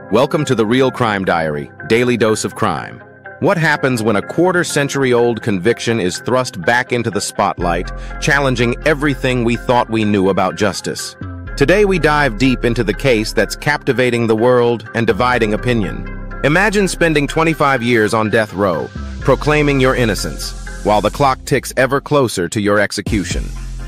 Welcome to the Real Crime Diary, Daily Dose of Crime. What happens when a quarter-century-old conviction is thrust back into the spotlight, challenging everything we thought we knew about justice? Today we dive deep into the case that's captivating the world and dividing opinion. Imagine spending 25 years on death row, proclaiming your innocence, while the clock ticks ever closer to your execution.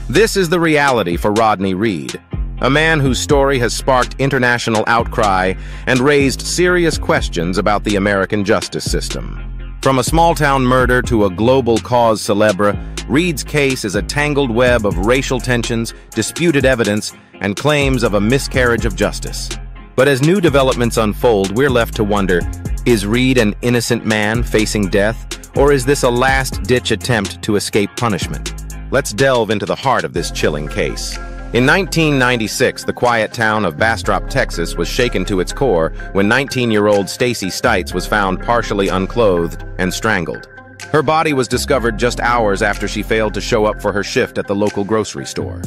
This is the reality for Rodney Reed, a man whose story has sparked international outcry and raised serious questions about the American justice system. From a small-town murder to a global cause célèbre, Reed's case is a tangled web of racial tensions, disputed evidence, and claims of a miscarriage of justice. But as new developments unfold, we're left to wonder, is Reed an innocent man facing death, or is this a last-ditch attempt to escape punishment? Let's delve into the heart of this chilling case. In 1996, the quiet town of Bastrop, Texas was shaken to its core when 19-year-old Stacey Stites was found partially unclothed and strangled. Her body was discovered just hours after she failed to show up for her shift at the local grocery store.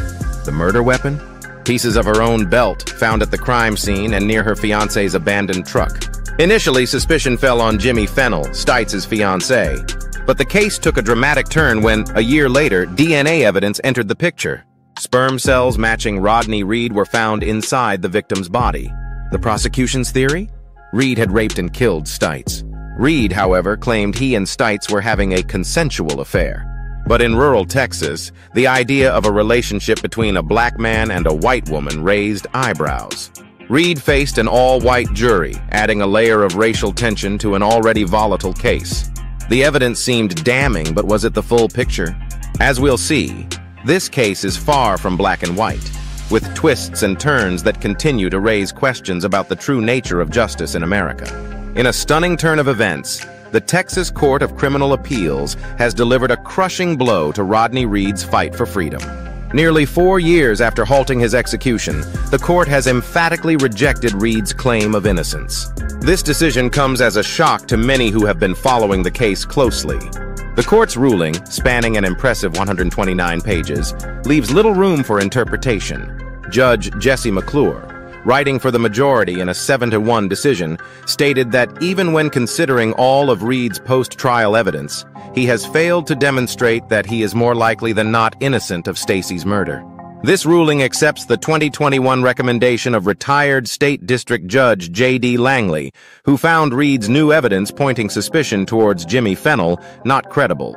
The murder weapon? Pieces of her own belt found at the crime scene and near her fiancé's abandoned truck. Initially, suspicion fell on Jimmy Fennell, Stites' fiancé. But the case took a dramatic turn when, a year later, DNA evidence entered the picture. Sperm cells matching Rodney Reed were found inside the victim's body. The prosecution's theory? Reed had raped and killed Stites. Reed, however, claimed he and Stites were having a consensual affair. But in rural Texas, the idea of a relationship between a black man and a white woman raised eyebrows. Reed faced an all-white jury, adding a layer of racial tension to an already volatile case. The evidence seemed damning, but was it the full picture? As we'll see, this case is far from black and white, with twists and turns that continue to raise questions about the true nature of justice in America. In a stunning turn of events, the Texas Court of Criminal Appeals has delivered a crushing blow to Rodney Reed's fight for freedom. Nearly 4 years after halting his execution, the court has emphatically rejected Reed's claim of innocence. This decision comes as a shock to many who have been following the case closely. The court's ruling, spanning an impressive 129 pages, leaves little room for interpretation. Judge Jesse McClure, writing for the majority in a 7-1 decision, stated that even when considering all of Reed's post-trial evidence, he has failed to demonstrate that he is more likely than not innocent of Stacey's murder. This ruling accepts the 2021 recommendation of retired State District Judge J.D. Langley, who found Reed's new evidence pointing suspicion towards Jimmy Fennell not credible.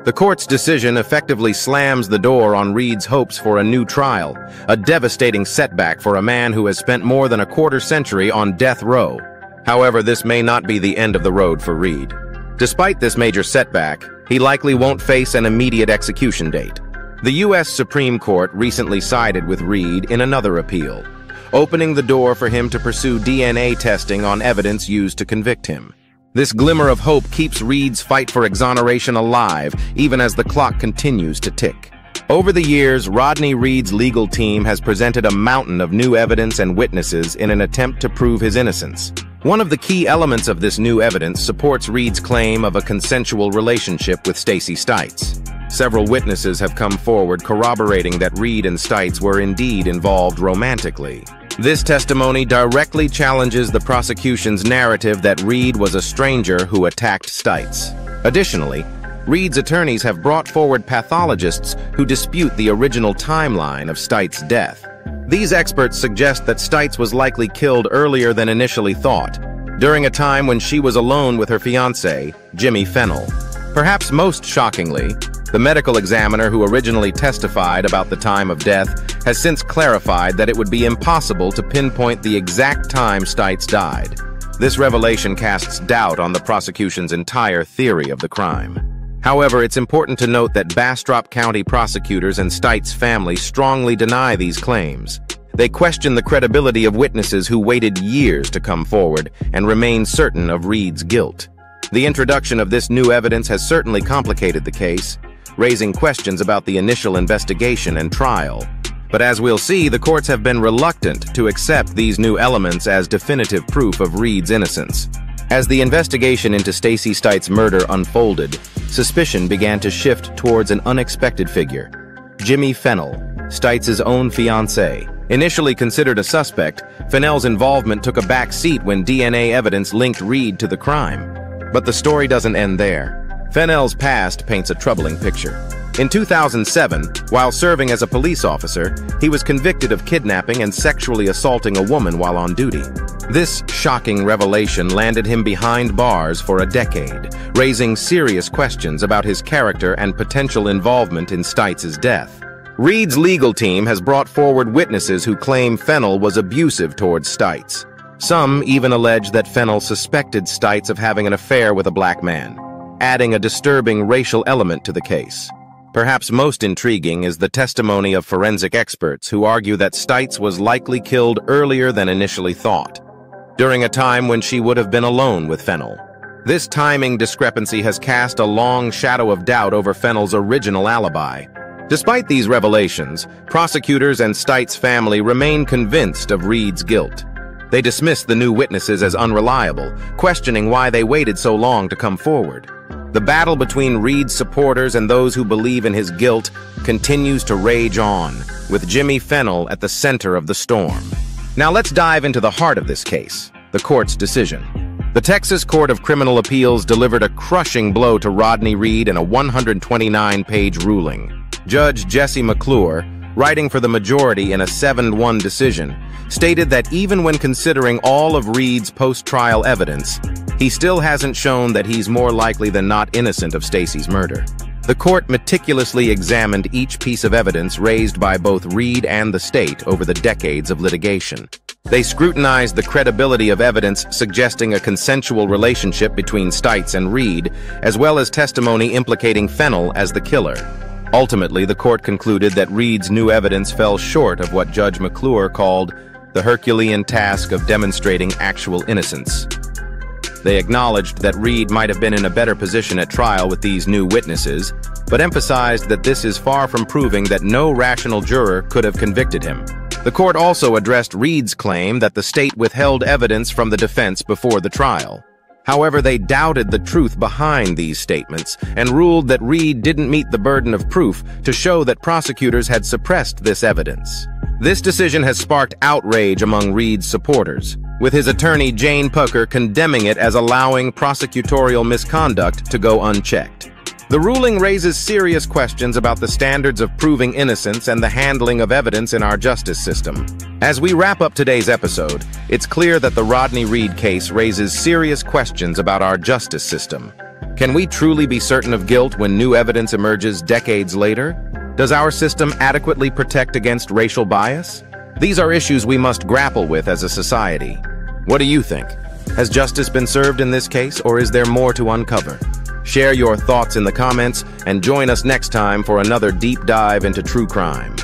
The court's decision effectively slams the door on Reed's hopes for a new trial, a devastating setback for a man who has spent more than a quarter-century on death row. However, this may not be the end of the road for Reed. Despite this major setback, he likely won't face an immediate execution date. The U.S. Supreme Court recently sided with Reed in another appeal, opening the door for him to pursue DNA testing on evidence used to convict him. This glimmer of hope keeps Reed's fight for exoneration alive, even as the clock continues to tick. Over the years, Rodney Reed's legal team has presented a mountain of new evidence and witnesses in an attempt to prove his innocence. One of the key elements of this new evidence supports Reed's claim of a consensual relationship with Stacey Stites. Several witnesses have come forward corroborating that Reed and Stites were indeed involved romantically. This testimony directly challenges the prosecution's narrative that Reed was a stranger who attacked Stites. Additionally, Reed's attorneys have brought forward pathologists who dispute the original timeline of Stites' death. These experts suggest that Stites was likely killed earlier than initially thought, during a time when she was alone with her fiancé, Jimmy Fennell. Perhaps most shockingly, the medical examiner who originally testified about the time of death has since clarified that it would be impossible to pinpoint the exact time Stites died. This revelation casts doubt on the prosecution's entire theory of the crime. However, it's important to note that Bastrop County prosecutors and Stites' family strongly deny these claims. They question the credibility of witnesses who waited years to come forward and remain certain of Reed's guilt. The introduction of this new evidence has certainly complicated the case, raising questions about the initial investigation and trial. But as we'll see, the courts have been reluctant to accept these new elements as definitive proof of Reed's innocence. As the investigation into Stacey Stites' murder unfolded, suspicion began to shift towards an unexpected figure. Jimmy Fennell, Stites' own fiancé, Initially considered a suspect, Fennell's involvement took a back seat when DNA evidence linked Reed to the crime. But the story doesn't end there. Fennell's past paints a troubling picture. In 2007, while serving as a police officer, he was convicted of kidnapping and sexually assaulting a woman while on duty. This shocking revelation landed him behind bars for a decade, raising serious questions about his character and potential involvement in Stites' death. Reed's legal team has brought forward witnesses who claim Fennell was abusive towards Stites. Some even allege that Fennell suspected Stites of having an affair with a black man, adding a disturbing racial element to the case. Perhaps most intriguing is the testimony of forensic experts who argue that Stites was likely killed earlier than initially thought, during a time when she would have been alone with Fennell. This timing discrepancy has cast a long shadow of doubt over Fennell's original alibi. Despite these revelations, prosecutors and Stites' family remain convinced of Reed's guilt. They dismiss the new witnesses as unreliable, questioning why they waited so long to come forward. The battle between Reed's supporters and those who believe in his guilt continues to rage on, with Jimmy Fennell at the center of the storm. Now let's dive into the heart of this case, the court's decision. The Texas Court of Criminal Appeals delivered a crushing blow to Rodney Reed in a 129-page ruling. Judge Jesse McClure, writing for the majority in a 7-1 decision, stated that even when considering all of Reed's post-trial evidence, he still hasn't shown that he's more likely than not innocent of Stacy's murder. The court meticulously examined each piece of evidence raised by both Reed and the state over the decades of litigation. They scrutinized the credibility of evidence suggesting a consensual relationship between Stites and Reed, as well as testimony implicating Fennell as the killer. Ultimately, the court concluded that Reed's new evidence fell short of what Judge McClure called the Herculean task of demonstrating actual innocence. They acknowledged that Reed might have been in a better position at trial with these new witnesses, but emphasized that this is far from proving that no rational juror could have convicted him. The court also addressed Reed's claim that the state withheld evidence from the defense before the trial. However, they doubted the truth behind these statements and ruled that Reed didn't meet the burden of proof to show that prosecutors had suppressed this evidence. This decision has sparked outrage among Reed's supporters, with his attorney Jane Pucker condemning it as allowing prosecutorial misconduct to go unchecked. The ruling raises serious questions about the standards of proving innocence and the handling of evidence in our justice system. As we wrap up today's episode, it's clear that the Rodney Reed case raises serious questions about our justice system. Can we truly be certain of guilt when new evidence emerges decades later? Does our system adequately protect against racial bias? These are issues we must grapple with as a society. What do you think? Has justice been served in this case, or is there more to uncover? Share your thoughts in the comments and join us next time for another deep dive into true crime.